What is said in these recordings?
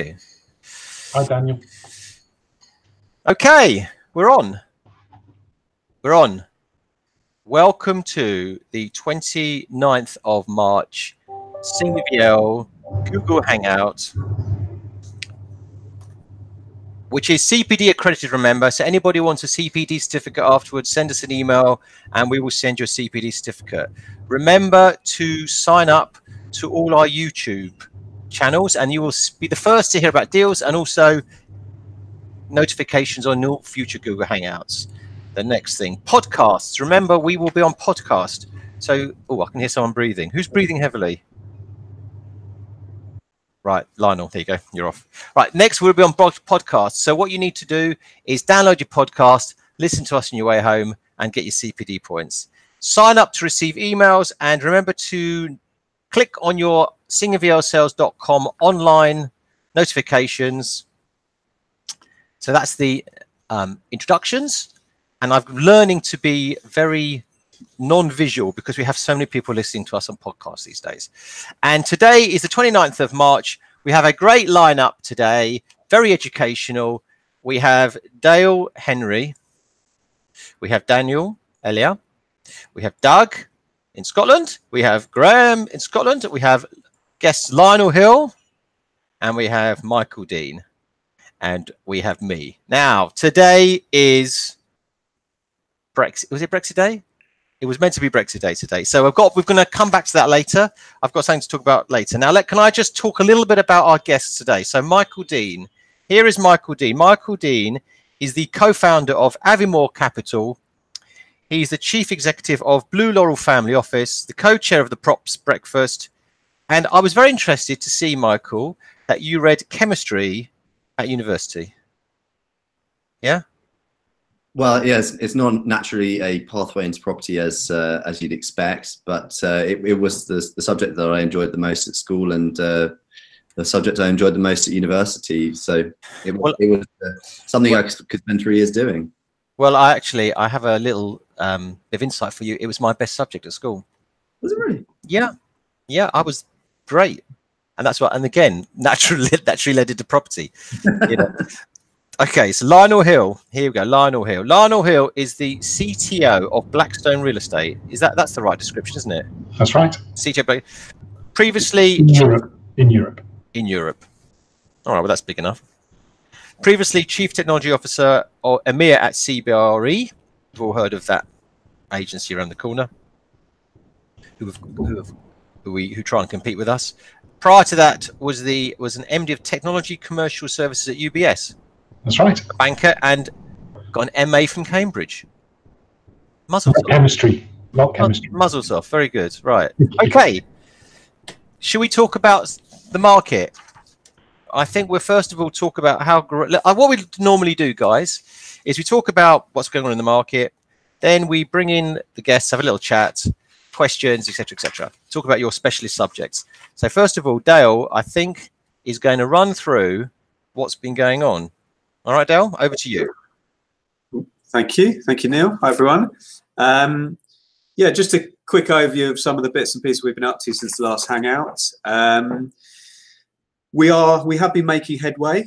Hi, Daniel. Okay, we're on. We're on. Welcome to the 29th of March, Vielle Google Hangout, which is CPD accredited, remember. So anybody who wants a CPD certificate afterwards, send us an email and we will send you a CPD certificate. Remember to sign up to all our YouTube channels and you will be the first to hear about deals and also notifications on new future Google Hangouts. The next thing, podcasts. Remember, we will be on podcast. So, oh, I can hear someone breathing. Who's breathing heavily? Right, Lionel, there you go. You're off. Right, next we'll be on podcast. So what you need to do is download your podcast, listen to us on your way home, and get your CPD points. Sign up to receive emails, and remember to click on your singerviellesales.com online notifications. So that's the introductions, and I'm learning to be very non-visual because we have so many people listening to us on podcasts these days. And today is the 29th of March. We have a great lineup today, very educational. We have Dale Henry, we have Daniel Elia, we have Doug in Scotland, we have Graham in Scotland, we have guests Lionel Hill, and we have Michael Dean. And we have me. Now, today is Brexit. Was it Brexit Day? It was meant to be Brexit Day today. So we're going to come back to that later. I've got something to talk about later. Now, can I just talk a little bit about our guests today? So Michael Dean. Here is Michael Dean. Michael Dean is the co-founder of Avamore Capital. He's the chief executive of Blue Laurel Family Office, the co-chair of the Props Breakfast. And I was very interested to see, Michael, that you read chemistry at university. Yeah. Well, yes, it's not naturally a pathway into property as you'd expect, but it was the subject that I enjoyed the most at school and the subject I enjoyed the most at university. So it was something I could spend 3 years doing. Well, I have a little bit of insight for you. It was my best subject at school. Was it really? Yeah. Yeah, I was great. And that's what, and again, naturally led into property. You know. Okay, so Lionel Hill. Here we go. Lionel Hill. Lionel Hill is the CTO of Blackstone Real Estate. That's the right description, isn't it? That's right. CTO. Previously in Europe. In Europe. All right. Well, that's big enough. Previously Chief Technology Officer or EMEA at CBRE. We've all heard of that agency around the corner. Who try and compete with us. Prior to that was an MD of Technology Commercial Services at UBS. That's right. A banker and got an MA from Cambridge. Muzzles off. Chemistry. Not chemistry. Muzzles off. Very good. Right. Okay. Should we talk about the market? I think we'll first of all talk about what we normally do, guys, is we talk about what's going on in the market. Then we bring in the guests, have a little chat, questions, etc., etc. Talk about your specialist subjects. So first of all, Dale, I think, is going to run through what's been going on. All right, Dale, over to you. Thank you, Neil. Hi, everyone. Yeah, just a quick overview of some of the bits and pieces we've been up to since the last Hangout. We have been making headway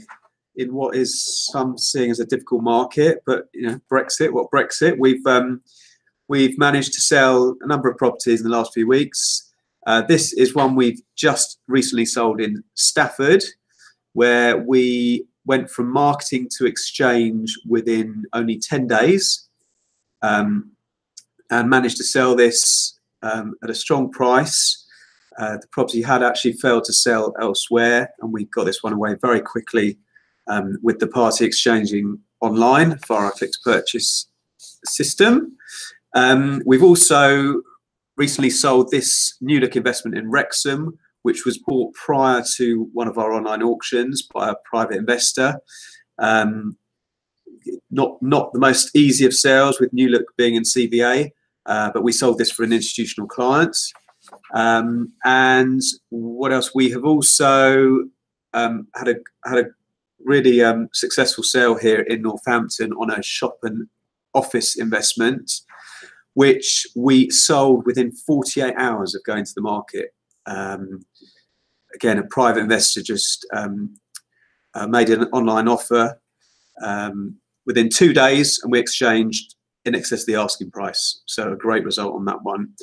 in what is some seeing as a difficult market, but Brexit. We've managed to sell a number of properties in the last few weeks. This is one we've just recently sold in Stafford, where we went from marketing to exchange within only 10 days and managed to sell this at a strong price. The property had actually failed to sell elsewhere, and we got this one away very quickly with the party exchanging online via our click-to-purchase system. We've also recently sold this new look investment in Wrexham, which was bought prior to one of our online auctions by a private investor. Not the most easy of sales, with new look being in CVA, but we sold this for an institutional client. And what else? We have also had a really successful sale here in Northampton on a shop and office investment, which we sold within 48 hours of going to the market. Again, a private investor just made an online offer within 2 days, and we exchanged in excess of the asking price. So a great result on that one.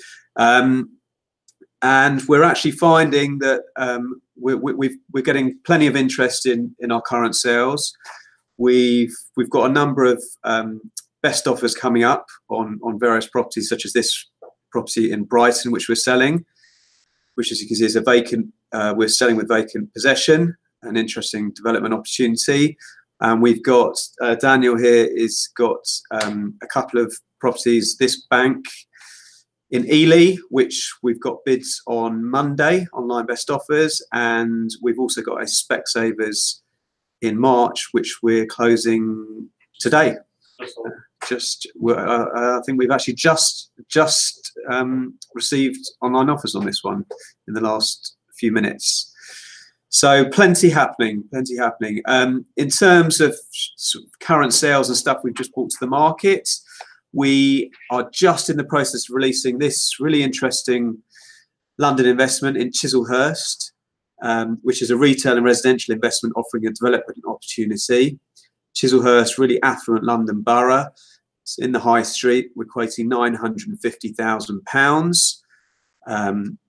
And we're actually finding that we're getting plenty of interest in our current sales. We've got a number of best offers coming up on various properties, such as this property in Brighton, which we're selling, which, as you can see, is a vacant. We're selling with vacant possession, an interesting development opportunity. And we've got Daniel here has got a couple of properties, this bank in Ely, which we've got bids on Monday, online best offers, and we've also got a Specsavers in March, which we're closing today. I think we've actually just received online offers on this one in the last few minutes. So plenty happening, plenty happening. In terms of sort of current sales and stuff we've just brought to the market, we are just in the process of releasing this really interesting London investment in Chislehurst, which is a retail and residential investment offering a development opportunity. Chislehurst, really affluent London borough. It's in the high street. We're quoting £950,000.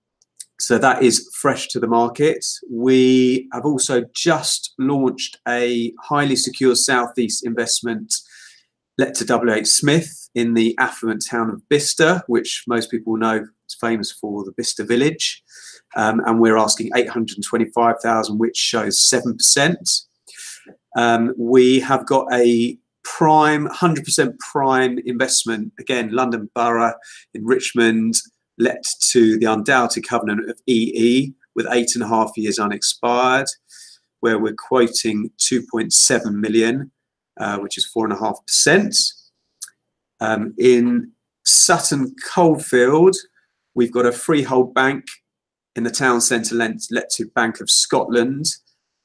So that is fresh to the market. We have also just launched a highly secure southeast investment let to WH Smith in the affluent town of Bicester, which most people know is famous for the Bicester Village. And we're asking £825,000, which shows 7%. We have got a prime, 100% prime investment, again, London Borough in Richmond, let to the undoubted covenant of EE with 8.5 years unexpired, where we're quoting 2.7 million, which is 4.5%. In Sutton Coldfield, we've got a freehold bank in the town centre let to Bank of Scotland.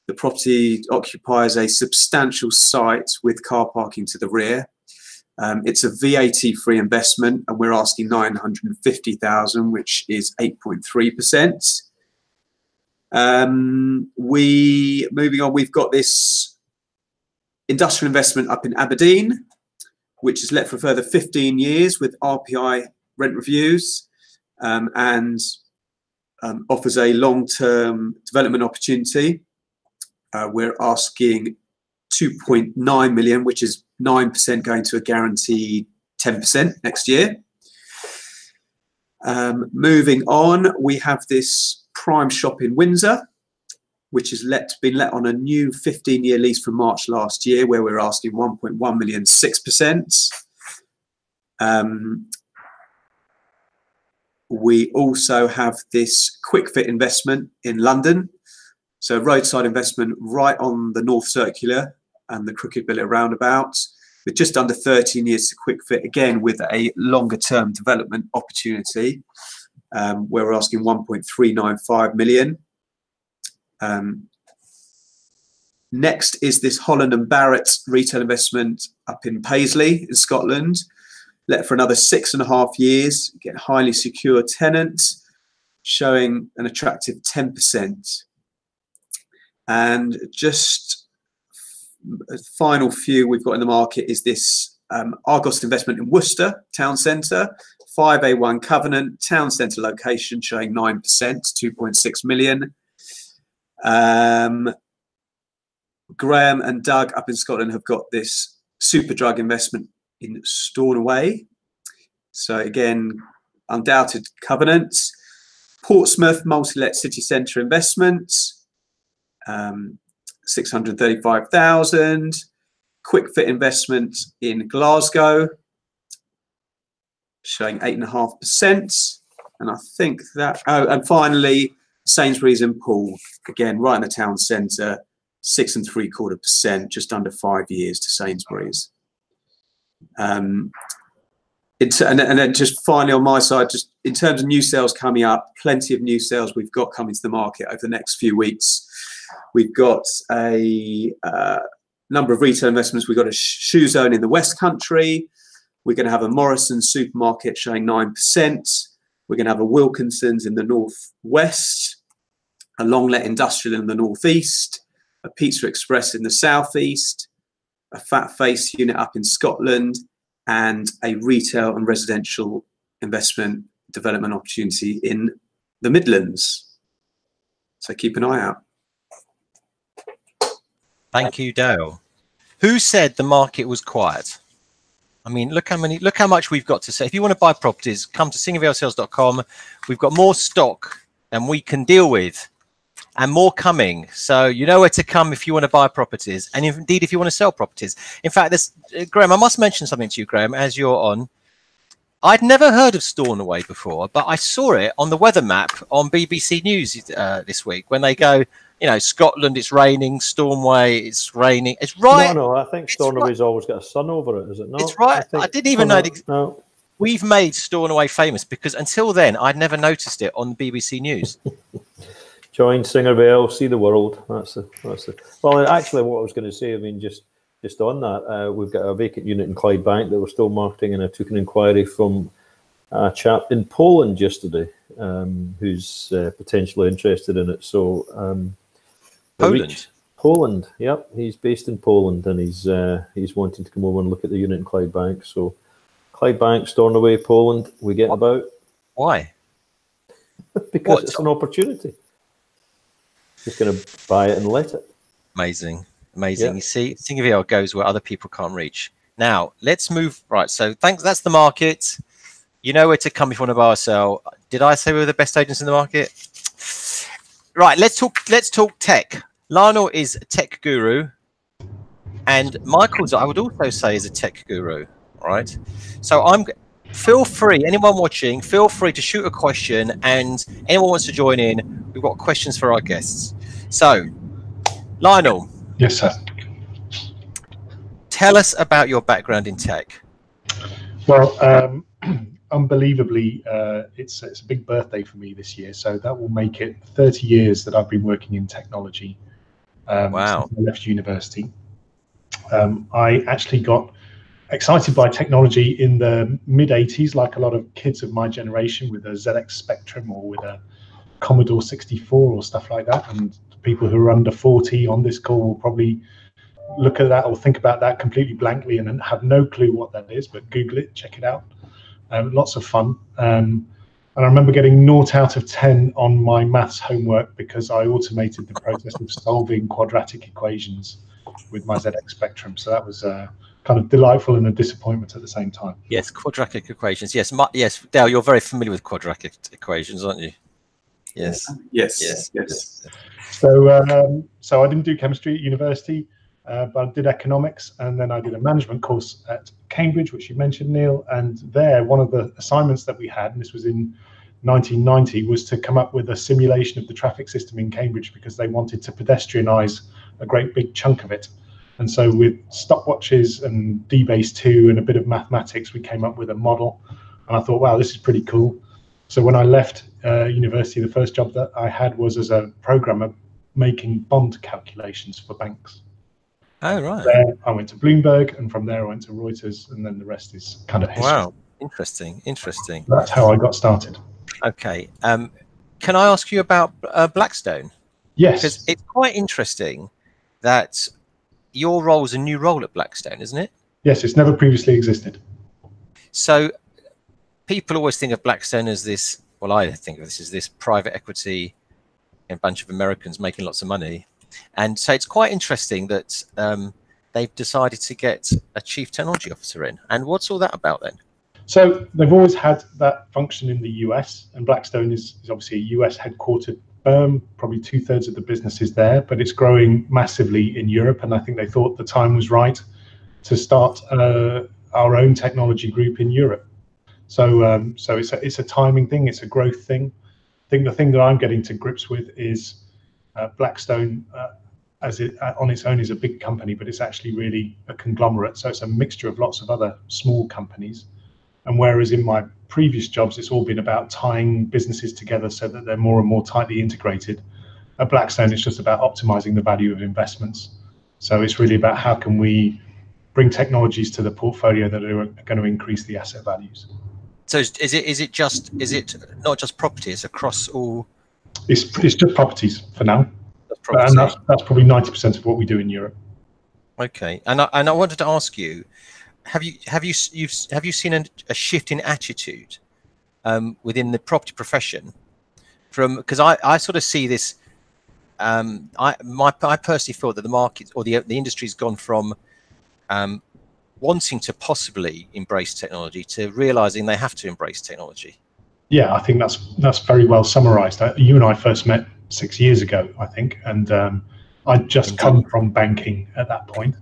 The property occupies a substantial site with car parking to the rear. It's a VAT-free investment, and we're asking £950,000, which is 8.3%. Moving on, we've got this industrial investment up in Aberdeen, which is let for a further 15 years with RPI rent reviews, and offers a long-term development opportunity. We're asking 2.9 million, which is 9% going to a guaranteed 10% next year. Moving on, we have this prime shop in Windsor, which has been let on a new 15-year lease from March last year, where we're asking 1.1 million, 6%. We also have this quick fit investment in London. So roadside investment right on the North Circular and the Crooked Billet roundabout, with just under 13 years to quick fit, again with a longer term development opportunity, where we're asking 1.395 million. Next is this Holland and Barrett retail investment up in Paisley in Scotland, let for another 6.5 years, get highly secure tenant, showing an attractive 10%. And just a final few we've got in the market is this Argos investment in Worcester Town Centre, 5A1 covenant, Town Centre location, showing 9%, 2.6 million. Graham and Doug up in Scotland have got this super drug investment in Stornoway. So again, undoubted covenants. Portsmouth multi-let city centre investment, 635,000. Quick fit investment in Glasgow, showing 8.5%. And I think that, and finally, Sainsbury's in Poole, again, right in the town centre, 6.75%, just under 5 years to Sainsbury's. And then just finally on my side, just in terms of new sales coming up, plenty of new sales we've got coming to the market over the next few weeks. We've got a number of retail investments. We've got a shoe zone in the West Country. We're going to have a Morrison's supermarket showing 9%. We're going to have a Wilkinson's in the North West, a long let industrial in the North East, a Pizza Express in the southeast, a Fat Face unit up in Scotland, and a retail and residential investment development opportunity in the Midlands. So keep an eye out. Thank you, Dale. Who said the market was quiet? I mean, look how much we've got to say. If you want to buy properties, come to singerviellesales.com. We've got more stock than we can deal with, and more coming. So you know where to come if you want to buy properties, and indeed if you want to sell properties. In fact, this Graham, I must mention something to you, Graham, as you're on. I'd never heard of Stornoway before, but I saw it on the weather map on BBC News this week when they go, you know, Scotland, it's raining, Stornoway, it's raining. It's right. No, I think Stornoway's always got a sun over it, is it not? It's right. I didn't even know. No. We've made Stornoway famous because until then, I'd never noticed it on the BBC News. Join Singer Vielle, see the world. That's the. Well, actually, what I was going to say, I mean, just on that, we've got a vacant unit in Clydebank that we're still marketing, and I took an inquiry from a chap in Poland yesterday who's potentially interested in it. So Poland, yep, he's based in Poland, and he's wanting to come over and look at the unit in Clydebank. So Clydebank, Stornoway, Poland, we get about. Why? Because it's an opportunity. Just going to buy it and let it. Amazing. Yeah. You see, Singer Vielle goes where other people can't reach. Now let's move. Right. So that's the market. You know where to come if you want to buy or sell. Did I say we were the best agents in the market? Right. Let's talk tech. Lionel is a tech guru, and Michael's, I would also say, is a tech guru. All right. So feel free, anyone watching, feel free to shoot a question, and anyone wants to join in. We've got questions for our guests. So, Lionel. Yes, sir. Tell us about your background in tech. Well, unbelievably, it's a big birthday for me this year, so that will make it 30 years that I've been working in technology. Wow. Since I left university. I actually got excited by technology in the mid-'80s, like a lot of kids of my generation, with a ZX Spectrum or with a Commodore 64 or stuff like that. And people who are under 40 on this call will probably look at that or think about that completely blankly and have no clue what that is, but Google it, check it out. Lots of fun. And I remember getting 0 out of 10 on my maths homework because I automated the process of solving quadratic equations with my ZX Spectrum. So that was kind of delightful and a disappointment at the same time. Yes, quadratic equations. Yes, yes, Dale, you're very familiar with quadratic equations, aren't you? Yes. Yes. So I didn't do chemistry at university, but I did economics, and then I did a management course at Cambridge, which you mentioned, Neil. And there, one of the assignments that we had, and this was in 1990, was to come up with a simulation of the traffic system in Cambridge because they wanted to pedestrianise a great big chunk of it. And so with stopwatches and DBase2 and a bit of mathematics, we came up with a model. And I thought, wow, this is pretty cool. So when I left university, the first job that I had was as a programmer making bond calculations for banks. Oh, right. There, I went to Bloomberg, and from there I went to Reuters, and then the rest is kind of history. Wow, interesting. That's how I got started. Okay. Can I ask you about Blackstone? Yes. Because it's quite interesting that your role is a new role at Blackstone, isn't it? Yes, it's never previously existed. So people always think of Blackstone as this, well, I think of this as this private equity, a bunch of Americans making lots of money. And so it's quite interesting that they've decided to get a chief technology officer in. And what's all that about then? So they've always had that function in the US, and Blackstone is obviously a US headquartered firm. Probably 2/3 of the business is there, but it's growing massively in Europe. And I think they thought the time was right to start our own technology group in Europe. So it's a timing thing. It's a growth thing. I think the thing that I'm getting to grips with is Blackstone, on its own, is a big company, but it's actually really a conglomerate. So it's a mixture of lots of other small companies. And whereas in my previous jobs, it's all been about tying businesses together so that they're more and more tightly integrated, at Blackstone, it's just about optimizing the value of investments. So it's really about how can we bring technologies to the portfolio that are going to increase the asset values. So is it not just property? It's across all. It's just properties for now. property. And that's probably 90% of what we do in Europe. Okay, and I wanted to ask you, have you seen a shift in attitude within the property profession? Because I sort of see this. I personally feel that the market or the industry's gone from wanting to possibly embrace technology to realizing they have to embrace technology. Yeah, I think that's very well summarized. You and I first met 6 years ago, I think, and I'd just come from banking at that point.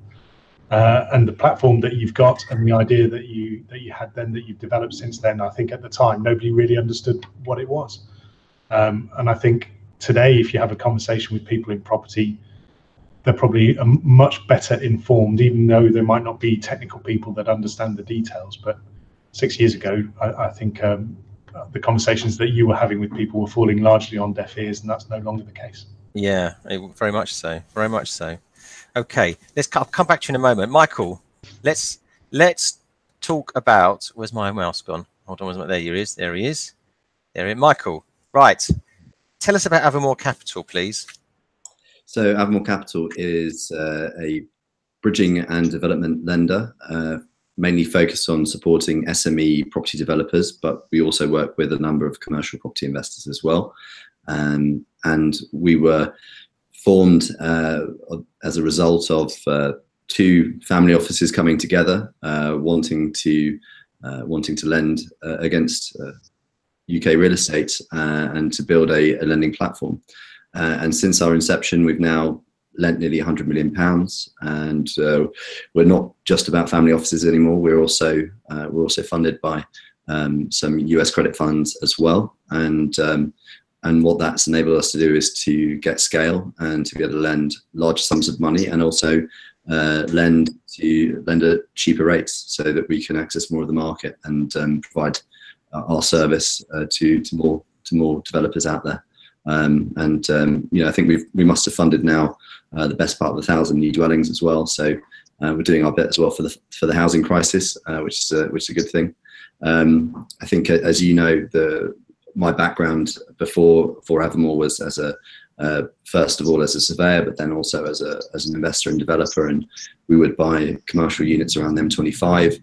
And the platform that you've got and the idea that you had then, that you've developed since then, I think at the time nobody really understood what it was. And I think today, if you have a conversation with people in property, they're probably much better informed, even though there might not be technical people that understand the details. But 6 years ago, I think the conversations that you were having with people were falling largely on deaf ears, and that's no longer the case. Yeah, very much so. Very much so. Okay, I'll come back to you in a moment. Michael, let's talk about, where's my mouse gone? Hold on, there he is. There he is. Michael, right. Tell us about Avamore Capital, please. So Avamore Capital is a bridging and development lender, mainly focused on supporting SME property developers, but we also work with a number of commercial property investors as well. And we were formed as a result of two family offices coming together, wanting to lend against UK real estate and to build a lending platform. And since our inception, we've now lent nearly £100 million, and we're not just about family offices anymore. We're also funded by some US credit funds as well, and what that's enabled us to do is to get scale and to be able to lend large sums of money, and also lend at cheaper rates, so that we can access more of the market and provide our service to more developers out there. I think we must have funded now the best part of 1,000 new dwellings as well. So we're doing our bit as well for the housing crisis, which is a good thing. I think, as you know, my background before Avamore was as first of all as a surveyor, but then also as an investor and developer, and we would buy commercial units around M25.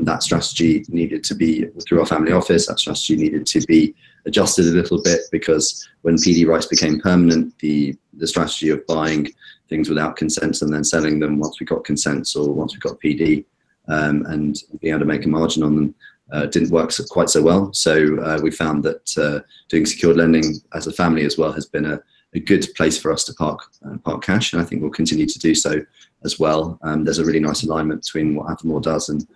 That strategy needed to be, through our family office, that strategy needed to be adjusted a little bit, because when PD rights became permanent, the strategy of buying things without consent and then selling them once we got consents or once we got PD and being able to make a margin on them didn't work quite so well. So we found that doing secured lending as a family as well has been a good place for us to park cash, and I think we'll continue to do so as well. There's a really nice alignment between what Avamore does and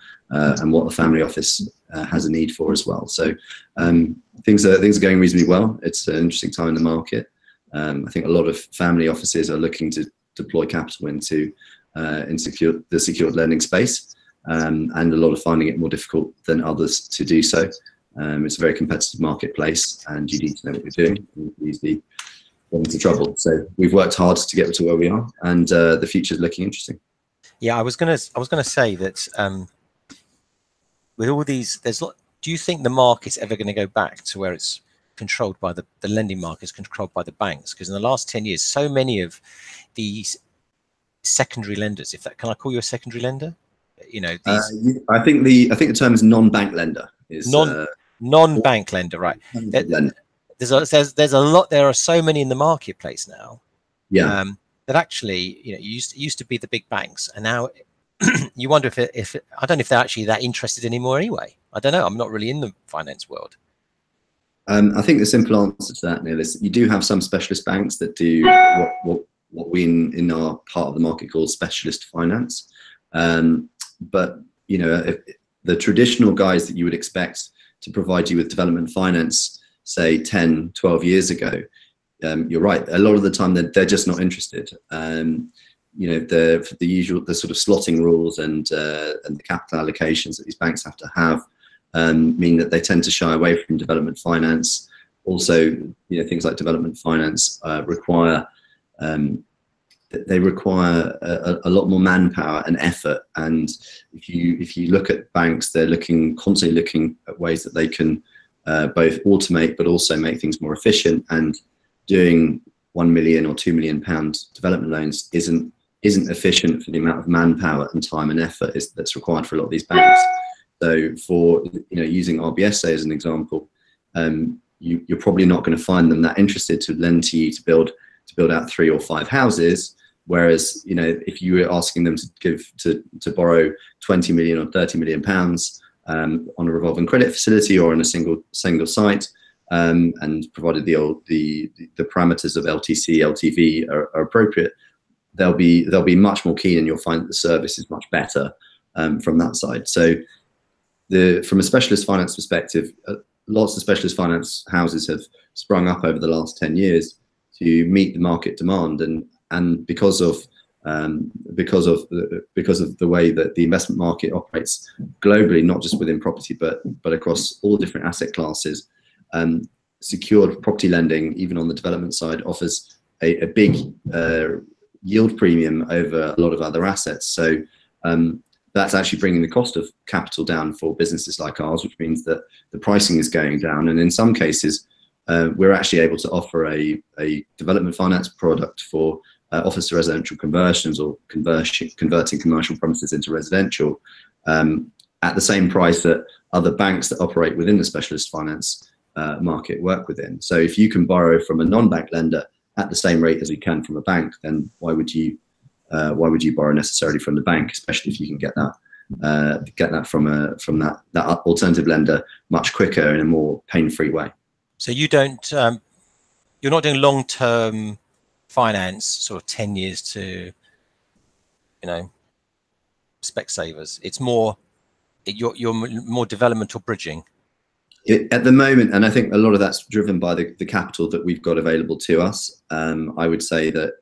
what the family office has a need for as well. So things are going reasonably well. It's an interesting time in the market. I think a lot of family offices are looking to deploy capital into the secured lending space, and a lot of finding it more difficult than others to do so. It's a very competitive marketplace, and you need to know what you're doing. You usually get into trouble. So we've worked hard to get to where we are, and the future is looking interesting. Yeah, I was gonna say that with all these, do you think the market's ever going to go back to where it's controlled by the lending market is controlled by the banks? Because in the last 10 years, so many of these secondary lenders, can I call you a secondary lender? You know, I think the term is non-bank lender. Non-bank lender, right? There's a lot. There are so many in the marketplace now. Yeah. That actually, used to be the big banks, and now you wonder if I don't know if they're actually that interested anymore. Anyway, I don't know. I'm not really in the finance world. I think the simple answer to that, Neil, is that you do have some specialist banks that do what we in our part of the market call specialist finance. But the traditional guys that you would expect to provide you with development finance, say 10, 12 years ago, you're right. A lot of the time they're just not interested. The sort of slotting rules and the capital allocations that these banks have to have mean that they tend to shy away from development finance. Also, things like development finance require a lot more manpower and effort. And if you look at banks, they're constantly looking at ways that they can both automate but also make things more efficient. And doing £1 million or £2 million development loans isn't efficient for the amount of manpower and time and effort that's required for a lot of these banks. So for using RBSA as an example, you're probably not going to find them that interested to lend to you to build out 3 or 5 houses. Whereas if you were asking them to borrow 20 million or 30 million pounds on a revolving credit facility or on a single site, and provided the parameters of LTC, LTV are appropriate, they'll be much more keen, and you'll find that the service is much better from that side. So from a specialist finance perspective, lots of specialist finance houses have sprung up over the last 10 years to meet the market demand, and because of the way that the investment market operates globally, not just within property but across all different asset classes, secured property lending, even on the development side, offers a big yield premium over a lot of other assets. So that's actually bringing the cost of capital down for businesses like ours, which means that the pricing is going down, and in some cases we're actually able to offer a development finance product for office to residential conversions, or converting commercial premises into residential, at the same price that other banks that operate within the specialist finance market work within. So if you can borrow from a non-bank lender at the same rate as you can from a bank, then why would you borrow necessarily from the bank, especially if you can get that from that alternative lender much quicker in a more pain-free way. So you're not doing long-term finance, sort of 10 years to Specsavers. It's more you're more development or bridging. At the moment, and I think a lot of that's driven by the capital that we've got available to us. I would say that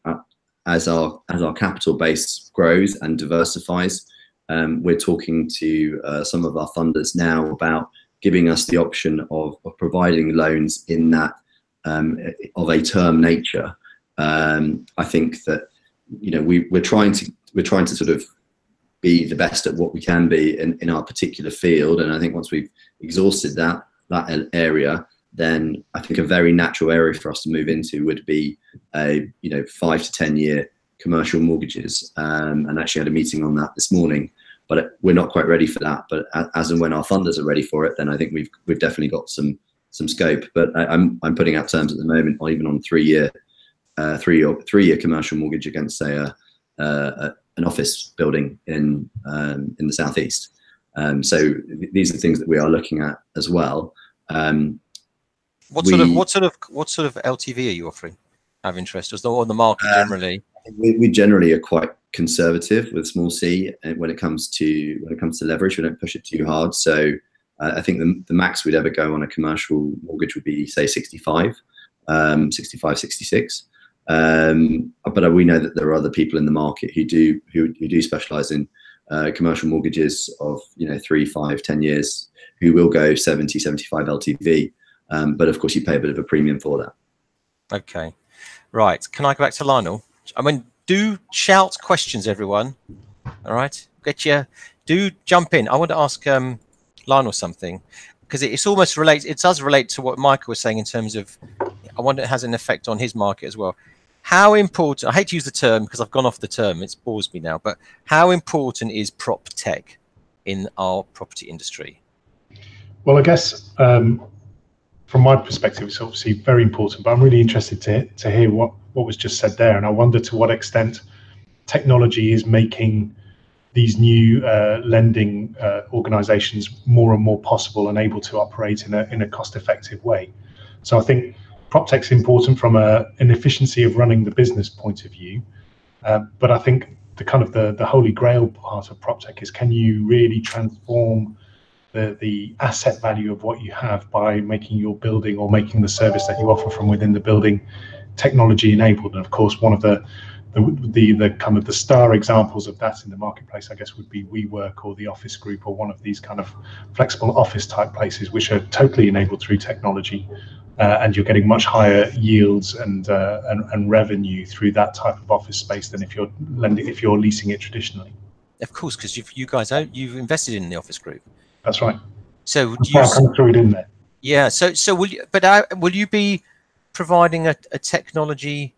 as our capital base grows and diversifies, we're talking to some of our funders now about giving us the option of providing loans in that of a term nature. I think that we're trying to sort of be the best at what we can be in our particular field, and I think once we've exhausted that area, then I think a very natural area for us to move into would be 5 to 10 year commercial mortgages. And actually had a meeting on that this morning, but we're not quite ready for that. But as and when our funders are ready for it, then I think we've definitely got some scope. But I'm putting out terms at the moment, or even on 3 year commercial mortgage against, say, an office building in the southeast. So these are things that we are looking at as well. What sort of LTV are you offering? Have interest, or the market generally? We generally are quite conservative with small c when it comes to leverage. We don't push it too hard. So I think the max we'd ever go on a commercial mortgage would be, say, 65, 66. But we know that there are other people in the market who do specialize in commercial mortgages of 3, 5, 10 years, who will go 70, 75 LTV. But of course, you pay a bit of a premium for that. Okay, right. Can I go back to Lionel? I mean, do shout questions, everyone. All right, do jump in. I want to ask Lionel something, because it does relate to what Michael was saying in terms of, I wonder, it has an effect on his market as well. How important, I hate to use the term because I've gone off the term, it's bores me now, but how important is prop tech in our property industry? Well, I guess from my perspective, it's obviously very important, but I'm really interested to hear what was just said there. And I wonder to what extent technology is making these new lending organizations more and more possible and able to operate in a cost-effective way. So I think PropTech is important from an efficiency of running the business point of view, but I think the holy grail part of PropTech is, can you really transform the asset value of what you have by making your building, or making the service that you offer from within the building, technology enabled? And of course, one of the kind of the star examples of that in the marketplace, I guess, would be WeWork or the Office Group, or one of these kind of flexible office type places which are totally enabled through technology. And you're getting much higher yields and revenue through that type of office space than if you're leasing it traditionally. Of course, because you've invested in the Office Group. That's right. So I threw it in there. Yeah. So will you? But will you be providing a technology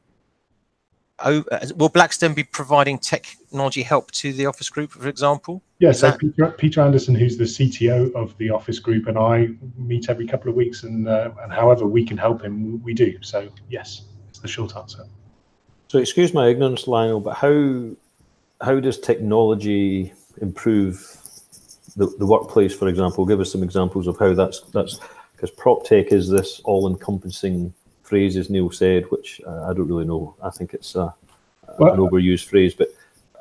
will Blackstone be providing technology help to the office group, for example? Yeah, so Peter Anderson, who's the CTO of the office group, and I meet every couple of weeks, and however we can help him, we do. So yes, it's the short answer. So excuse my ignorance, Lionel, but how does technology improve the workplace, for example? Give us some examples of how that's because prop tech is this all-encompassing phrase, as Neil said, which I don't really know. I think it's an overused phrase, but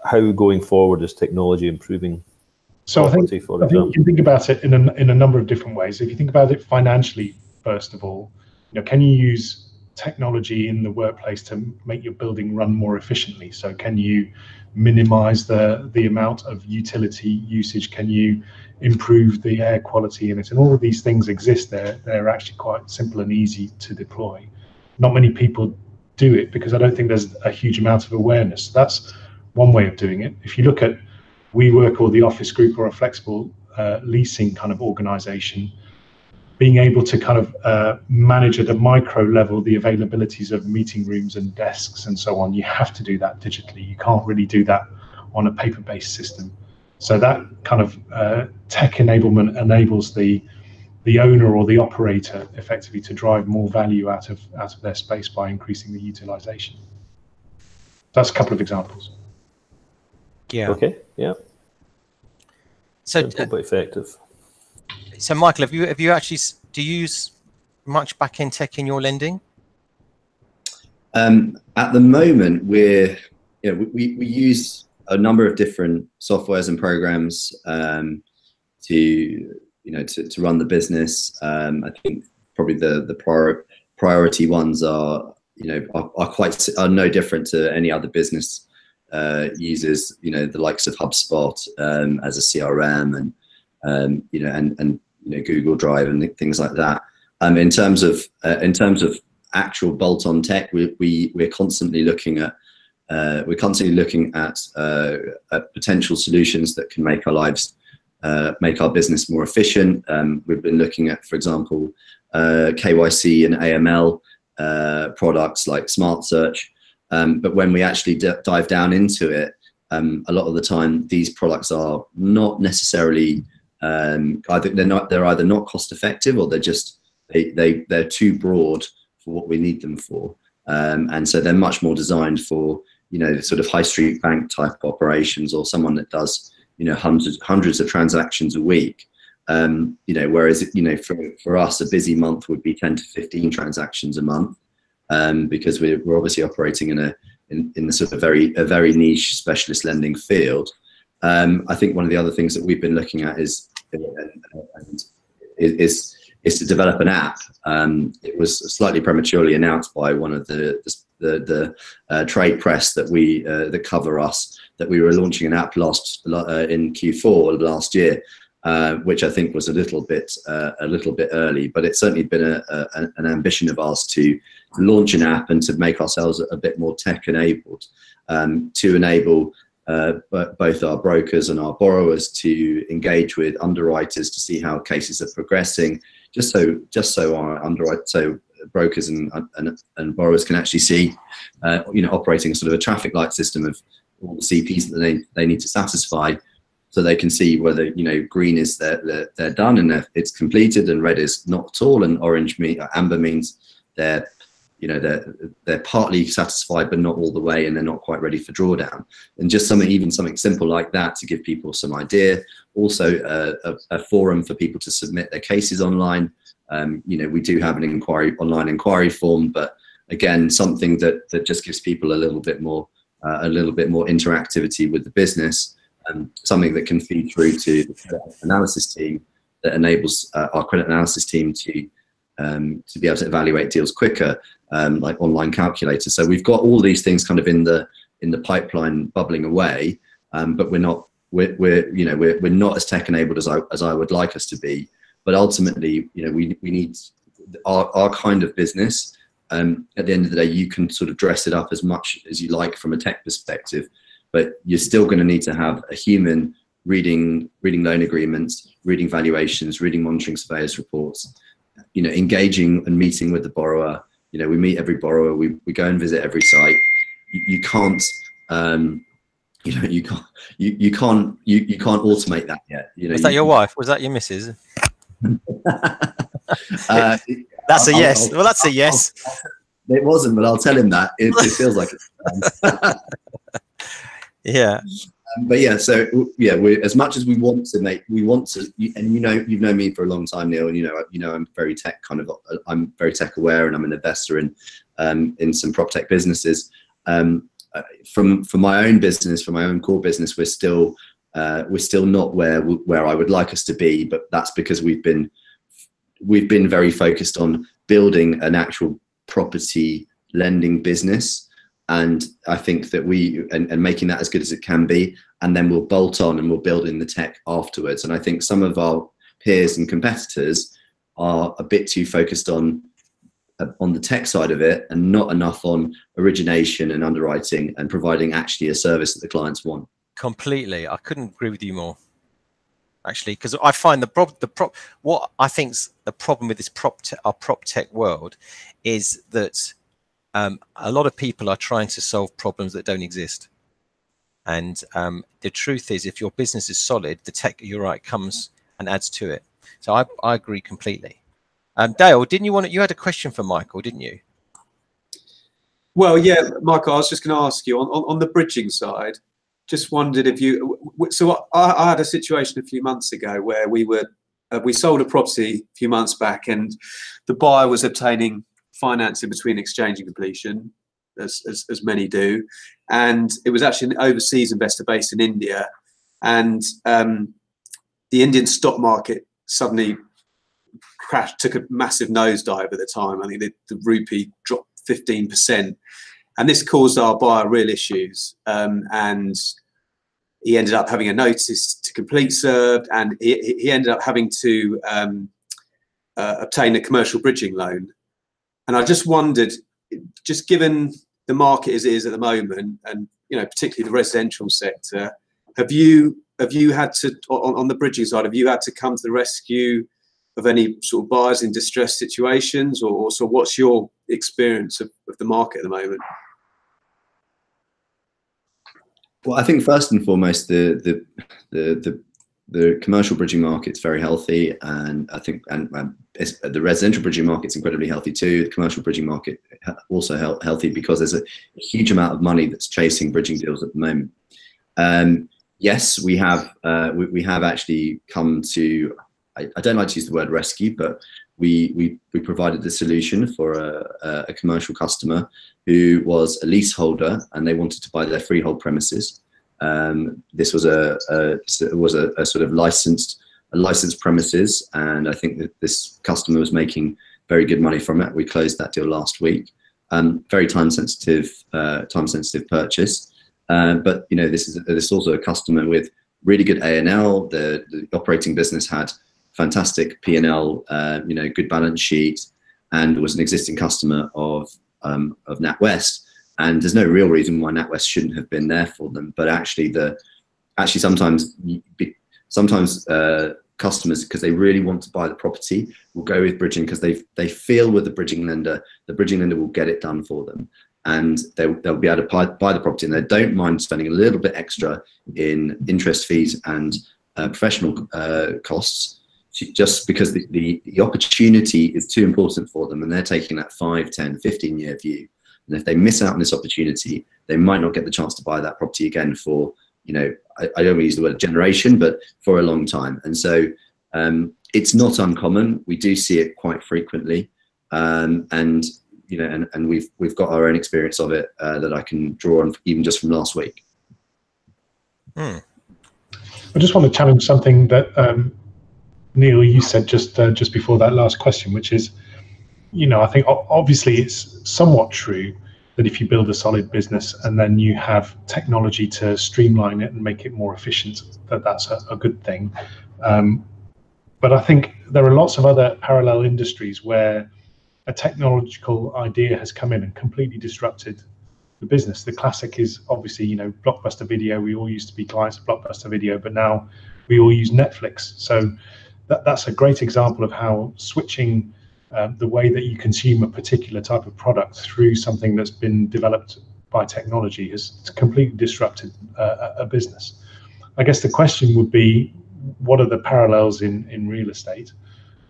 how going forward is technology improving? So I think you can think about it in a number of different ways. If you think about it financially, first of all, can you use technology in the workplace to make your building run more efficiently? So can you minimize the amount of utility usage? Can you improve the air quality in it? And all of these things exist there. They're actually quite simple and easy to deploy. Not many people do it because I don't think there's a huge amount of awareness. That's one way of doing it. If you look at WeWork or the office group or a flexible leasing kind of organization, being able to kind of manage at a micro level the availabilities of meeting rooms and desks and so on, you have to do that digitally. You can't really do that on a paper-based system. So that kind of tech enablement enables the owner or the operator effectively to drive more value out of their space by increasing the utilization. That's a couple of examples. Yeah. Okay. Yeah. So simple but effective. So Michael, have you actually, do you use much back-end tech in your lending? At the moment, we use a number of different softwares and programs to run the business. I think probably the priority ones are no different to any other business uses. The likes of HubSpot as a CRM and Google Drive and things like that. In terms of actual bolt-on tech, we're constantly looking at potential solutions that can make our business more efficient. We've been looking at, for example, KYC and AML products like Smart Search. But when we actually dive down into it, a lot of the time these products are not necessarily they're either not cost effective or they're too broad for what we need them for, and so they're much more designed for sort of high street bank type operations or someone that does hundreds of transactions a week. Whereas for us a busy month would be 10 to 15 transactions a month, because we're obviously operating in the sort of a very niche specialist lending field. I think one of the other things that we've been looking at is to develop an app. It was slightly prematurely announced by one of the trade press that cover us, that we were launching an app in Q4 of last year, which I think was a little bit early, but it's certainly been an ambition of ours to launch an app and to make ourselves a bit more tech enabled, to enable both our brokers and our borrowers to engage with underwriters to see how cases are progressing, just so our brokers and borrowers can actually see, operating sort of a traffic light system of all the CPs that they need to satisfy, so they can see whether green is they're done and it's completed, and red is not at all, and amber means they're partly satisfied but not all the way, and they're not quite ready for drawdown. And just something simple like that to give people some idea. Also a forum for people to submit their cases online. We do have an online inquiry form, but again, something that just gives people a little bit more interactivity with the business, and something that can feed through to the credit analysis team, that enables our credit analysis team to be able to evaluate deals quicker, like online calculators. So we've got all these things kind of in the pipeline bubbling away, but we're not as tech enabled as I would like us to be. But ultimately, we need our kind of business. At the end of the day, you can sort of dress it up as much as you like from a tech perspective, but you're still going to need to have a human reading loan agreements, reading valuations, reading monitoring surveyors reports, engaging and meeting with the borrower. We meet every borrower, we go and visit every site, you can't you can't automate that yet. Was that your wife? Was that your missus? That's a yes. Well, that's a yes. It wasn't, but I'll tell him that. It feels like it. Yeah. But yeah, so yeah, as much as we want to, and you've known me for a long time, Neil, and you know I'm very tech I'm very tech aware, and I'm an investor in some prop tech businesses. From my own business, from my own core business, we're still not where I would like us to be, but that's because we've been very focused on building an actual property lending business. And I think that and making that as good as it can be, and then we'll bolt on and we'll build in the tech afterwards. And I think some of our peers and competitors are a bit too focused on the tech side of it, and not enough on origination and underwriting and providing actually a service that the clients want. Completely, I couldn't agree with you more, actually, because I find what I think's the problem with this our prop tech world is that a lot of people are trying to solve problems that don't exist. And the truth is, if your business is solid, the tech, you're right, comes and adds to it. So I agree completely. Dale, you had a question for Michael, didn't you? Well, yeah, Michael, I was just going to ask you on the bridging side, just wondered if so I had a situation a few months ago where we sold a property a few months back, and the buyer was obtaining financing between exchange and completion, as many do, and it was actually an overseas investor based in India, and the Indian stock market suddenly crashed, took a massive nosedive at the time. I think the rupee dropped 15%, and this caused our buyer real issues, and he ended up having a notice to complete served, and he ended up having to obtain a commercial bridging loan. And I just wondered, just given the market as it is at the moment, and particularly the residential sector, have you had to, on the bridging side, have you had to come to the rescue of any sort of buyers in distressed situations, or so what's your experience of the market at the moment? Well, I think first and foremost, the commercial bridging market's very healthy, and I think the residential bridging market's incredibly healthy too. The commercial bridging market also healthy because there's a huge amount of money that's chasing bridging deals at the moment. Yes, we have actually come to. I don't like to use the word rescue, but we provided the solution for a commercial customer who was a leaseholder and they wanted to buy their freehold premises. This was a sort of licensed premises, and I think that this customer was making very good money from it. We closed that deal last week. Very time sensitive purchase, but this is also a customer with really good A&L. The operating business had fantastic P&L, good balance sheet, and was an existing customer of NatWest. And there's no real reason why NatWest shouldn't have been there for them. But actually, sometimes customers, because they really want to buy the property, will go with bridging because they feel with the bridging lender will get it done for them, and they'll be able to buy the property, and they don't mind spending a little bit extra in interest fees and professional costs, just because the opportunity is too important for them, and they're taking that 5, 10, 15-year view. And if they miss out on this opportunity, they might not get the chance to buy that property again for, I don't want to use the word generation, but for a long time. And so it's not uncommon. We do see it quite frequently. And we've got our own experience of it that I can draw on even just from last week. I just want to challenge something that Neil, you said just before that last question, which is, I think obviously it's somewhat true that if you build a solid business and then you have technology to streamline it and make it more efficient, that's a good thing. But I think there are lots of other parallel industries where a technological idea has come in and completely disrupted the business. The classic is obviously, Blockbuster Video. We all used to be clients of Blockbuster Video, but now we all use Netflix. So that's a great example of how switching the way that you consume a particular type of product through something that's been developed by technology has completely disrupted a business. I guess the question would be, what are the parallels in real estate,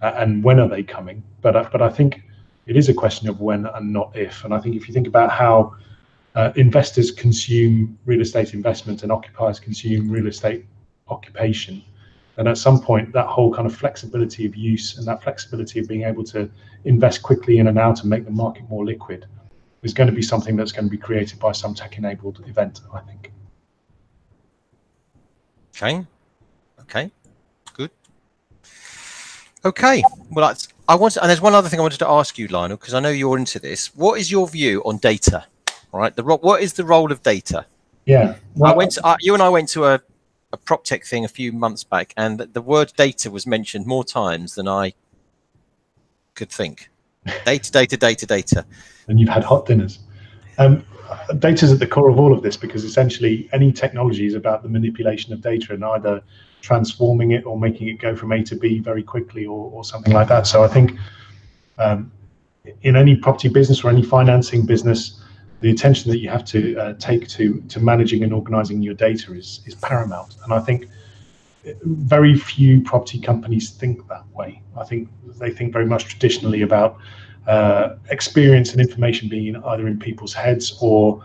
and when are they coming? But I think it is a question of when and not if. And I think if you think about how investors consume real estate investment and occupiers consume real estate occupation, and at some point that whole kind of flexibility of use and that flexibility of being able to invest quickly in and out and make the market more liquid is going to be something that's going to be created by some tech-enabled event, I think. Okay, good. Okay, well, and there's one other thing I wanted to ask you, Lionel, because I know you're into this. What is your view on data? All right, what is the role of data? Yeah, well, you and I went to a prop tech thing a few months back, and the word data was mentioned more times than I could think. Data. And you've had hot dinners. Data is at the core of all of this, because essentially any technology is about the manipulation of data and either transforming it or making it go from A to B very quickly or something like that. So I think in any property business or any financing business, the attention that you have to take to managing and organizing your data is paramount. And I think very few property companies think that way. I think they think very much traditionally about experience and information being either in people's heads or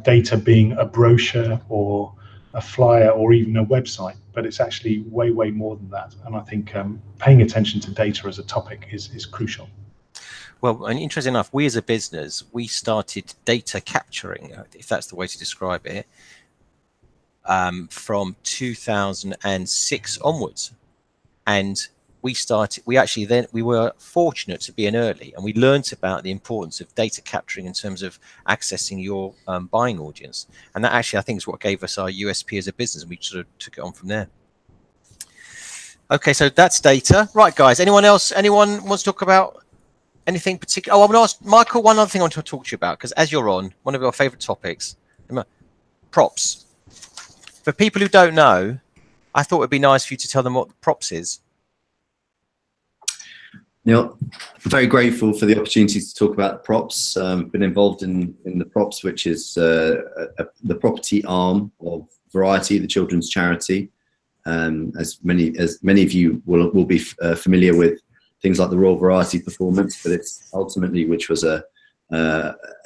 data being a brochure or a flyer or even a website, but it's actually way more than that. And I think paying attention to data as a topic is crucial. Well, and interesting enough, we as a business, we started data capturing, if that's the way to describe it, from 2006 onwards. And we were fortunate to be in early, and we learned about the importance of data capturing in terms of accessing your buying audience. And that actually, I think, is what gave us our USP as a business, and we sort of took it on from there. Okay, so that's data. Right, guys, anyone wants to talk about anything particular? Oh, I'm going to ask Michael one other thing I want to talk to you about, because as you're on, one of your favorite topics, props. For people who don't know, I thought it'd be nice for you to tell them what props is. Neil, I'm very grateful for the opportunity to talk about props. Been involved in the props, which is the property arm of Variety, the children's charity. As many of you will be familiar with things like the Royal Variety performance, but it's ultimately which was an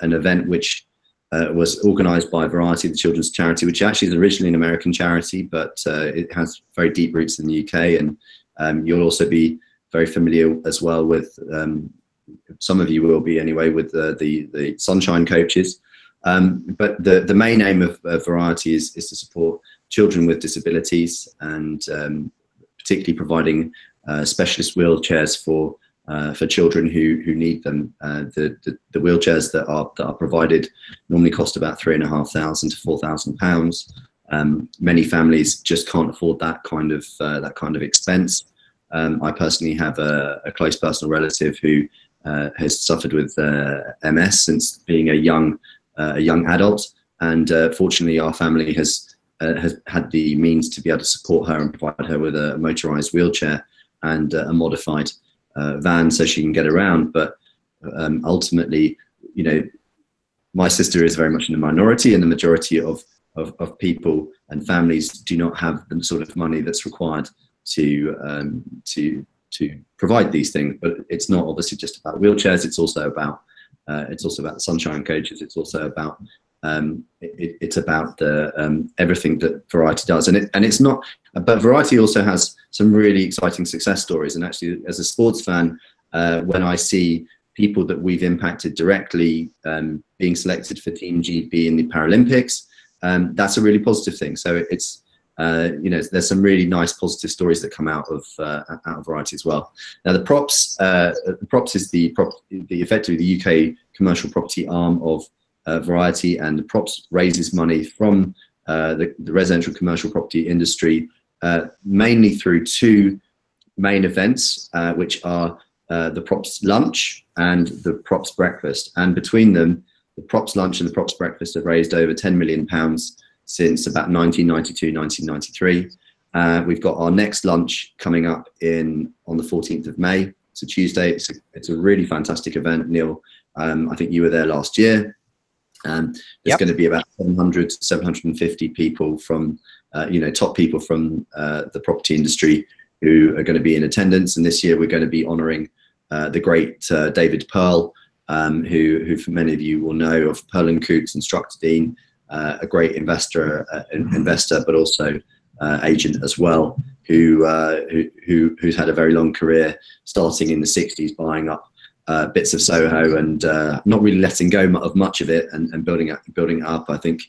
event which was organised by Variety, the children's charity, which actually is originally an American charity, but it has very deep roots in the UK. And you'll also be very familiar as well with, some of you will be anyway, with the Sunshine Coaches. But the main aim of Variety is to support children with disabilities, and particularly providing specialist wheelchairs for children who need them. The wheelchairs that are provided normally cost about £3,500 to £4,000. Many families just can't afford that kind of expense. I personally have a close personal relative who has suffered with MS since being a young adult, and fortunately our family has had the means to be able to support her and provide her with a motorized wheelchair and a modified van so she can get around. But ultimately, you know, my sister is very much in the minority, and the majority of people and families do not have the sort of money that's required to provide these things. But it's not obviously just about wheelchairs. It's also about the Sunshine Coaches. It's also about it's about the everything that Variety does, and it's not. But Variety also has some really exciting success stories. And actually, as a sports fan, when I see people that we've impacted directly being selected for Team GB in the Paralympics, that's a really positive thing. So it's you know, there's some really nice positive stories that come out of Variety as well. Now the props is effectively the UK commercial property arm of Variety, and the props raises money from the residential commercial property industry, mainly through two main events, which are the props lunch and the props breakfast. And between them, the props lunch and the props breakfast have raised over £10 million since about 1992, 1993. We've got our next lunch coming up on the 14th of May. It's a Tuesday. It's a really fantastic event, Neil. I think you were there last year. There's going to be about 700 to 750 people from, top people from the property industry who are going to be in attendance. And this year we're going to be honouring the great David Pearl, who for many of you will know of Pearl & Coutts and Structor Dean, a great investor, but also agent as well, who's had a very long career, starting in the 60s, buying up bits of Soho and not really letting go of much of it and building it up. I think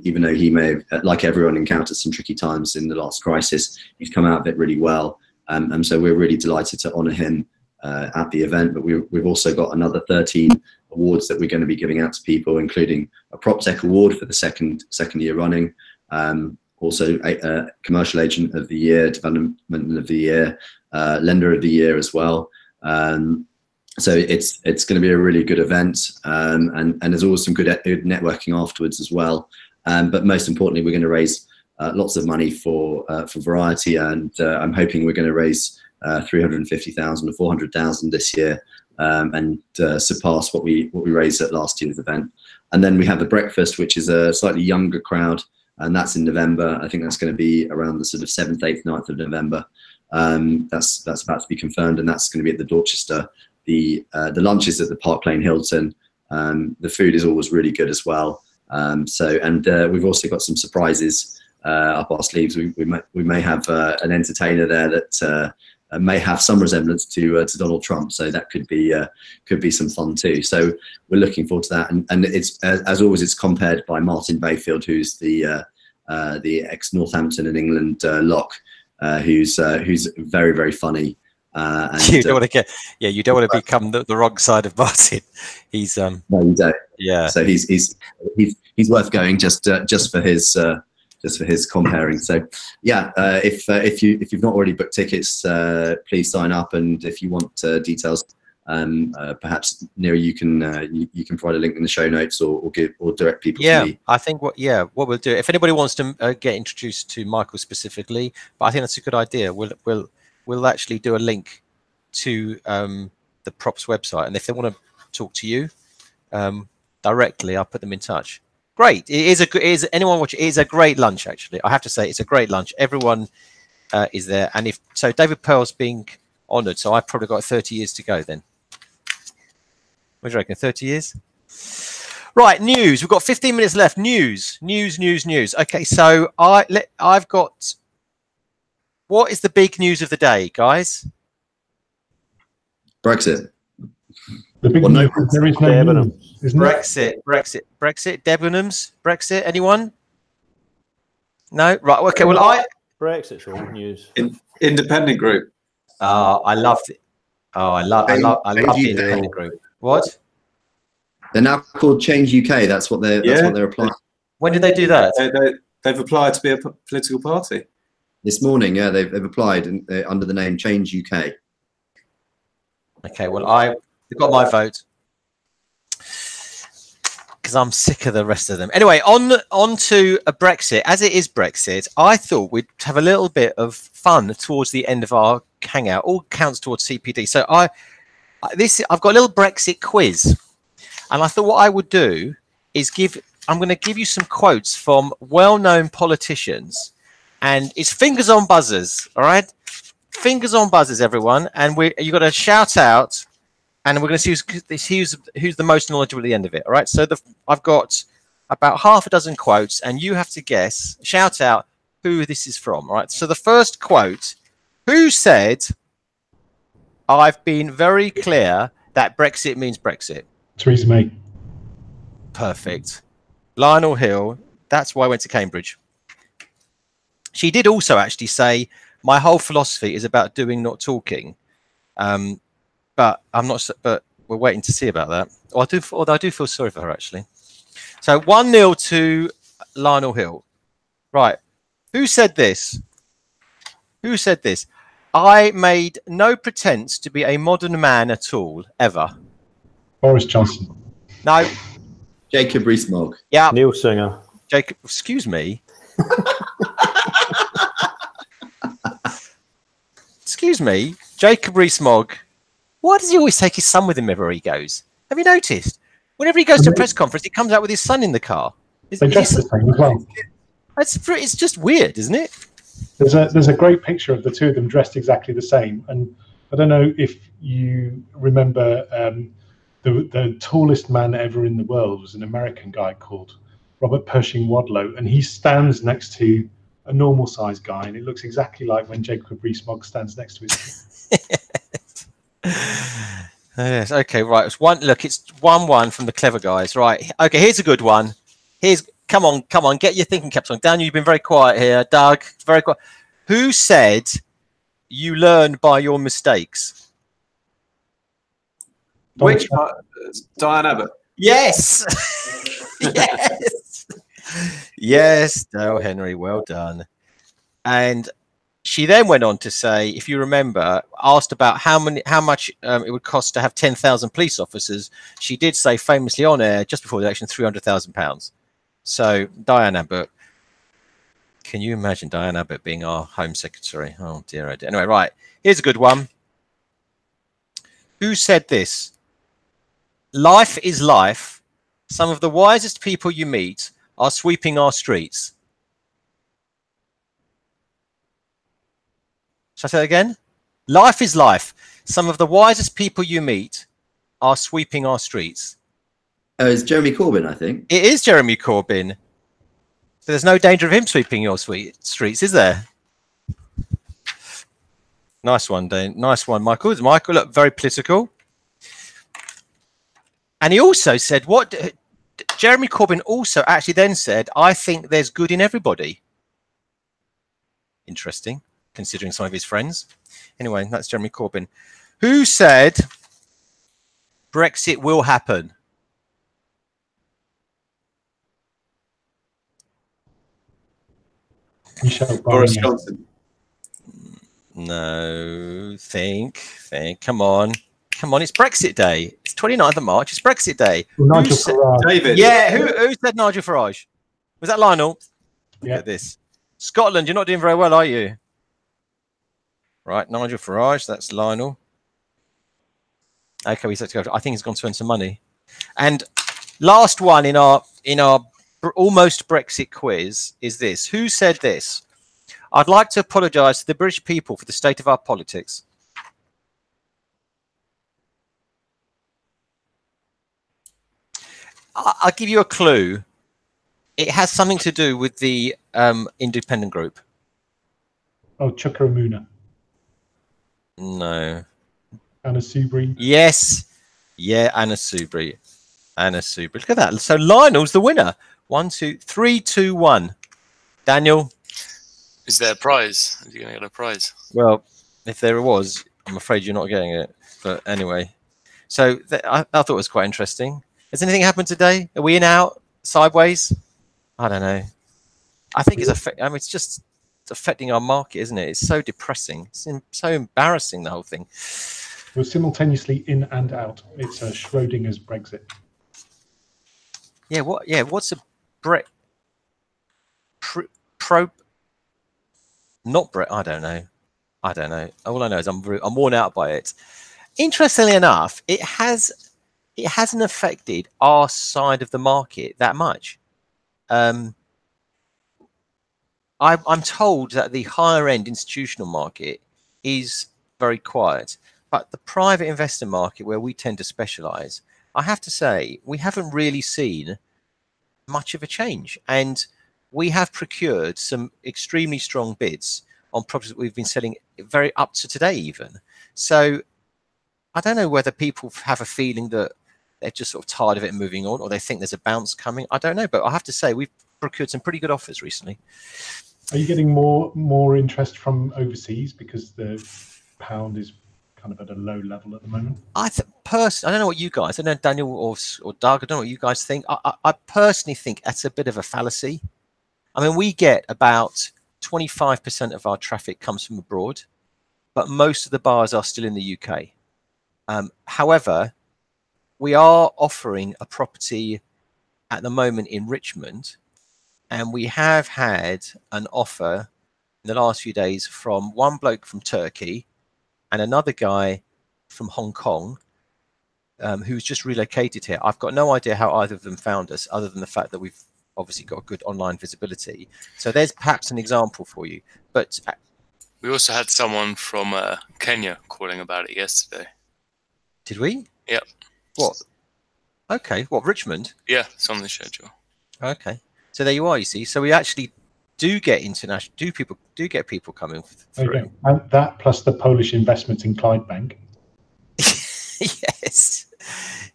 even though he may have, like everyone, encountered some tricky times in the last crisis, he's come out of it really well. And so we're really delighted to honour him at the event. But we've also got another 13 awards that we're going to be giving out to people, including a PropTech award for the second year running. Also a commercial agent of the year, development of the year, lender of the year as well. So it's going to be a really good event, and there's always some good networking afterwards as well. But most importantly, we're going to raise lots of money for Variety, and I'm hoping we're going to raise 350,000 or 400,000 this year, and surpass what we raised at last year's event. And then we have the breakfast, which is a slightly younger crowd, and that's in November. I think that's going to be around the sort of 7th, 8th, 9th of November. That's about to be confirmed, and that's going to be at the Dorchester. The lunch is at the Park Lane Hilton. The food is always really good as well. We've also got some surprises up our sleeves. We may have an entertainer there that may have some resemblance to Donald Trump, so that could be some fun too. So we're looking forward to that. And it's as always, it's compared by Martin Bayfield, who's the ex-Northampton and England lock, who's very, very funny. And you don't want to become the wrong side of Martin. He's no, you don't. Yeah. So he's worth going just for his comparing. So yeah, if you've not already booked tickets, please sign up. And if you want details, perhaps Neil, you can provide a link in the show notes or direct people to me. I think what we'll do, if anybody wants to get introduced to Michael specifically, but I think that's a good idea. We'll actually do a link to the props website, and if they want to talk to you directly, I'll put them in touch. Great. It is anyone watching? It is a great lunch, actually. I have to say, it's a great lunch. Everyone is there, and if so, David Pearl's being honoured, so I've probably got 30 years to go then. What do you reckon? 30 years? Right, news. We've got 15 minutes left. News. Okay, so I've got. What is the big news of the day, guys? Brexit. The big news, there is no news, isn't it? Brexit. Debenhams. Brexit. Anyone? No. Right. Okay. Well, Brexit's old news. Independent group. I loved it. I love the independent group. What? They're now called Change UK. That's what they're applying. When did they do that? They've applied to be a political party. This morning, yeah, they've applied under the name Change UK. Okay, well, I've got my vote because I'm sick of the rest of them. Anyway, on to a Brexit. As it is Brexit, I thought we'd have a little bit of fun towards the end of our Hangout. All counts towards CPD. So I've got a little Brexit quiz, and I thought what I would do is I'm going to give you some quotes from well-known politicians. And it's fingers on buzzers, all right? Fingers on buzzers, everyone. And you got to shout out, and we're going to see who's the most knowledgeable at the end of it, all right? So I've got about half a dozen quotes, and you have to guess, shout out who this is from, all right? So the first quote, who said, "I've been very clear that Brexit means Brexit"? Theresa May. Perfect. Lionel Hill. That's why I went to Cambridge. She did also actually say, "My whole philosophy is about doing, not talking." But I'm not. But we're waiting to see about that. Although I do feel sorry for her actually. So 1-0 to Lionel Hill. Right. Who said this? Who said this? "I made no pretense to be a modern man at all, ever." Boris Johnson. No. Jacob Rees-Mogg. Yeah. Neil Singer. Jacob. Excuse me. Excuse me, Jacob Rees-Mogg. Why does he always take his son with him wherever he goes? Have you noticed? Whenever he goes to a press conference, he comes out with his son in the car. They dress the same as well. It's just weird, isn't it? There's a great picture of the two of them dressed exactly the same. And I don't know if you remember the tallest man ever in the world was an American guy called Robert Pershing Wadlow, and he stands next to a normal sized guy, and it looks exactly like when Jacob Rees-Mogg stands next to his Yes. Okay. Right. It's 1-1 from the clever guys. Right. Okay. Here's a good one. Come on. Get your thinking caps on. Daniel, you've been very quiet here. Doug, very quiet. Who said you learn by your mistakes? Which Diane Abbott? Yes. Yes. Yes. Dale Henry. Well done. And she then went on to say, if you remember, asked about how much it would cost to have 10,000 police officers. She did say famously on air just before the election, £300,000. So Diane Abbott, can you imagine Diane Abbott being our Home Secretary? Oh dear, oh dear. Anyway, right, here's a good one. Who said this? Life is life. Some of the wisest people you meet are sweeping our streets. Shall I say that again? Life is life. Some of the wisest people you meet are sweeping our streets. Oh, it's Jeremy Corbyn, I think. It is Jeremy Corbyn. So there's no danger of him sweeping your streets, is there? Nice one, Dane. Nice one, Michael. Michael looked very political. And he also said, Jeremy Corbyn also actually then said, I think there's good in everybody. Interesting, considering some of his friends. Anyway, that's Jeremy Corbyn. Who said Brexit will happen? Boris Johnson. No, think. Come on. It's Brexit Day. It's 29th of March. It's Brexit Day. Nigel Farage. David. Yeah, who said Nigel Farage? Was that Lionel? Yeah. Look at this. Scotland, you're not doing very well, are you? Right, Nigel Farage, that's Lionel. Okay, we said to go. I think he's gone to earn some money. And last one in our almost Brexit quiz is this. Who said this? I'd like to apologise to the British people for the state of our politics. I'll give you a clue. It has something to do with the independent group. Oh, Chuka Umunna. No. Anna Soubry. Yes. Yeah, Anna Soubry. Look at that. So Lionel's the winner. 1, 2, 3, 2, 1. Daniel. Is there a prize? Are you going to get a prize? Well, if there was, I'm afraid you're not getting it. But anyway, so I thought it was quite interesting. Has anything happened today? Are we in, out, sideways? I don't know. I think it's just affecting our market, isn't it? It's so depressing. It's so embarrassing, the whole thing. We're simultaneously in and out. It's a Schrodinger's Brexit. Yeah. What's a not Brett? I don't know. All I know is I'm worn out by it. Interestingly enough, it hasn't affected our side of the market that much. I'm told that the higher end institutional market is very quiet, but the private investor market, where we tend to specialize, I have to say, we haven't really seen much of a change. And we have procured some extremely strong bids on properties that we've been selling very up to today even. So I don't know whether people have a feeling that they're just sort of tired of it and moving on, or they think there's a bounce coming. I don't know, but I have to say we've procured some pretty good offers recently. Are you getting more interest from overseas because the pound is kind of at a low level at the moment? I don't know what you guys, I don't know, Daniel or Doug, I don't know what you guys think. I personally think that's a bit of a fallacy. I mean, we get about 25% of our traffic comes from abroad, but most of the bars are still in the UK. However, we are offering a property at the moment in Richmond, and we have had an offer in the last few days from one bloke from Turkey and another guy from Hong Kong. who's just relocated here. I've got no idea how either of them found us, other than the fact that we've obviously got good online visibility. So there's perhaps an example for you. But we also had someone from Kenya calling about it yesterday. Did we? Yep. What? Okay. What, Richmond? Yeah, it's on the schedule. Okay. So there you are, you see. So we actually do get international, do get people coming through. Okay. And that plus the Polish investment in Clydebank.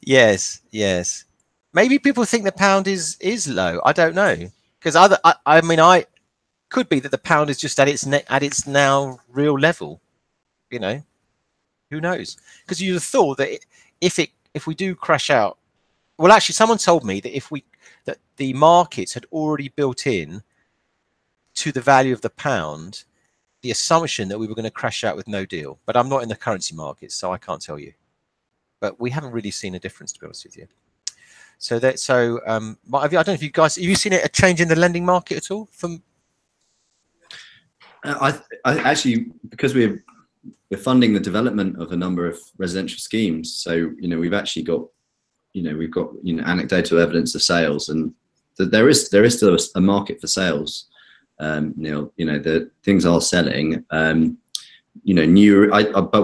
Yes. Maybe people think the pound is low. I don't know, because I mean, could be that the pound is just at its now real level. You know, who knows? Because you'd have thought that if we do crash out, well, actually, someone told me that that the markets had already built in to the value of the pound the assumption that we were going to crash out with no deal. But I'm not in the currency markets, so I can't tell you. But we haven't really seen a difference, to be honest with you. So I don't know if you guys, have you seen a change in the lending market at all? I actually, because we're funding the development of a number of residential schemes, so we've actually got anecdotal evidence of sales, and there is still a market for sales. Neil, the things are selling. But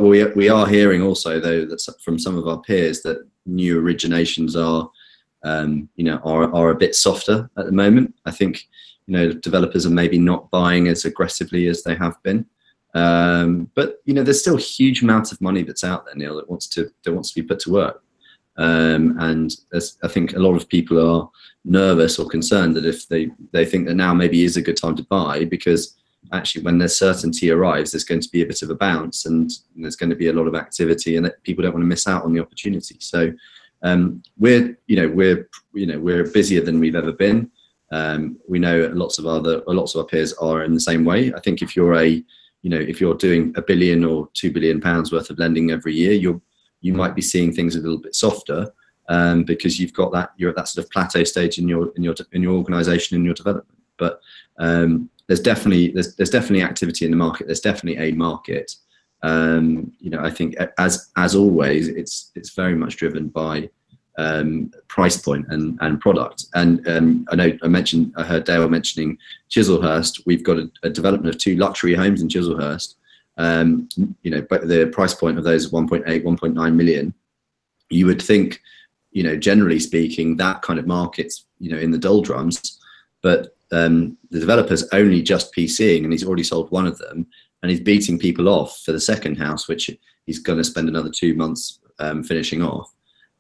we are hearing also, though, that from some of our peers that new originations are a bit softer at the moment. I think developers are maybe not buying as aggressively as they have been, but there's still a huge amount of money that's out there, Neil, that wants to be put to work, and I think a lot of people are nervous or concerned that if they think that now maybe is a good time to buy, because actually when their certainty arrives, there's going to be a bit of a bounce, and there's going to be a lot of activity, and people don't want to miss out on the opportunity. So we're busier than we've ever been. We know lots of our peers are in the same way. I think if you're if you're doing £1 billion or £2 billion worth of lending every year, you might be seeing things a little bit softer, because you're at that sort of plateau stage in your organization, in your development. But there's definitely activity in the market. There's definitely a market. I think as always, it's very much driven by price point and product. And I heard Dale mentioning Chislehurst. We've got a development of 2 luxury homes in Chislehurst. But the price point of those is 1.8, 1.9 million. You would think, generally speaking, that kind of market's in the doldrums, but the developer's only just PCing, and he's already sold one of them, and he's beating people off for the second house, which he's going to spend another 2 months finishing off.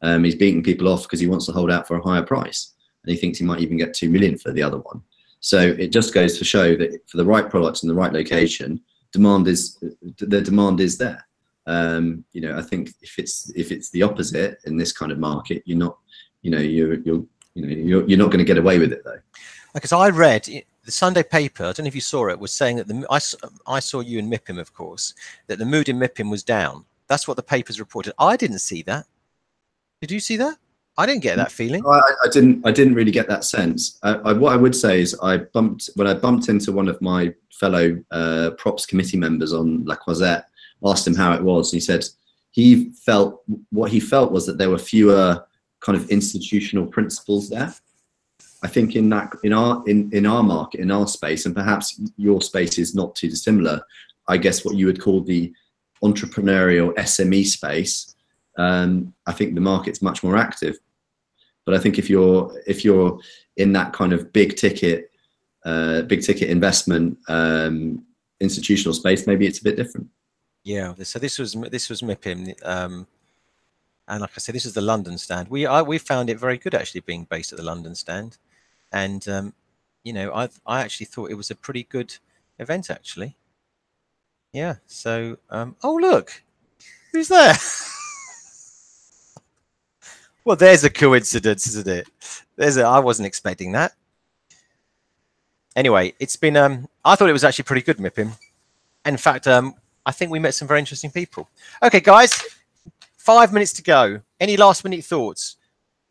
He's beating people off because he wants to hold out for a higher price, and he thinks he might even get 2 million for the other one. So it just goes to show that for the right products in the right location, the demand is there. I think if it's the opposite in this kind of market, you're not going to get away with it, though. Because I read the Sunday paper, I don't know if you saw it, was saying that I saw you in MIPIM, of course, that the mood in MIPIM was down. That's what the papers reported. I didn't see that. Did you see that? I didn't get that feeling. I didn't really get that sense. What I would say is when I bumped into one of my fellow props committee members on La Croisette, asked him how it was. And he said what he felt was that there were fewer kind of institutional principles there. I think in our market, in our space, and perhaps your space is not too dissimilar, I guess what you would call the entrepreneurial SME space, I think the market's much more active. But I think if you're in that kind of big ticket investment institutional space, maybe it's a bit different. Yeah. So this was MIPIM, and like I said, this is the London stand. We found it very good, actually, being based at the London stand, and I actually thought it was a pretty good event, actually. Yeah. So oh, look, who's there? Well, there's a coincidence, isn't it? I wasn't expecting that. Anyway, it's been I thought it was actually pretty good, MIPIM. In fact, I think we met some very interesting people. Okay, guys, 5 minutes to go. Any last minute thoughts?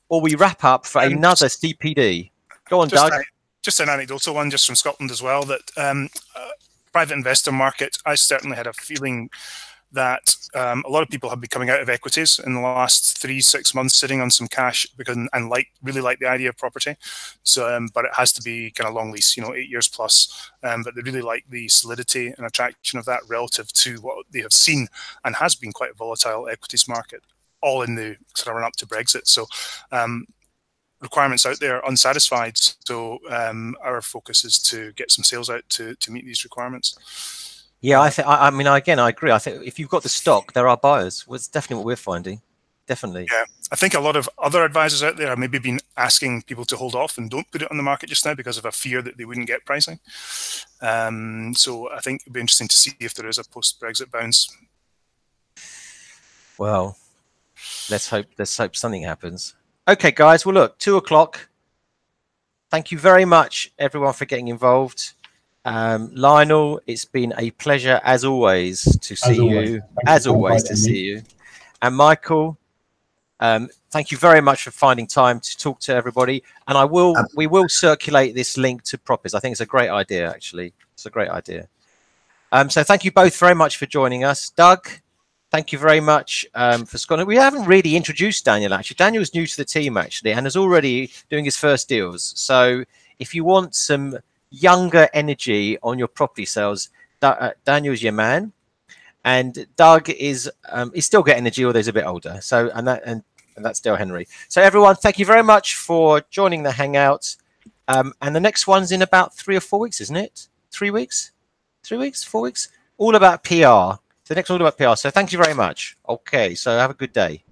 Or we wrap up for another CPD. Go on, Doug. Just an anecdotal one, just from Scotland as well, that private investor market, I certainly had a feeling that a lot of people have been coming out of equities in the last 3-6 months, sitting on some cash because and really like the idea of property. So, but it has to be kind of long lease, 8 years plus. But they really like the solidity and attraction of that relative to what they have seen and has been quite a volatile equities market, all in the sort of run up to Brexit. So. Requirements out there unsatisfied, so our focus is to get some sales out to meet these requirements. Yeah, I mean, again, I agree. I think if you've got the stock, there are buyers. Well, it's definitely what we're finding. Definitely. Yeah, I think a lot of other advisors out there have maybe been asking people to hold off and don't put it on the market just now because of a fear that they wouldn't get pricing. So I think it'd be interesting to see if there is a post-Brexit bounce. Well, let's hope something happens. Okay, guys. Well, look, 2 o'clock. Thank you very much, everyone, for getting involved. Lionel, it's been a pleasure as always to see you. As always to see you. And Michael, thank you very much for finding time to talk to everybody. And we will circulate this link to Propis. I think it's a great idea, actually. It's a great idea. So thank you both very much for joining us. Doug, thank you very much for Scotland. We haven't really introduced Daniel, actually. Daniel's new to the team, actually, and is already doing his first deals. So if you want some younger energy on your property sales, Daniel's your man. And Doug is he's still got energy, although he's a bit older. So and that's Dale Henry. So everyone, thank you very much for joining the Hangout. And the next one's in about 3 or 4 weeks, isn't it? 3 weeks? 3 weeks? 4 weeks? All about PR. The next one all about PR. So thank you very much. Okay, so have a good day.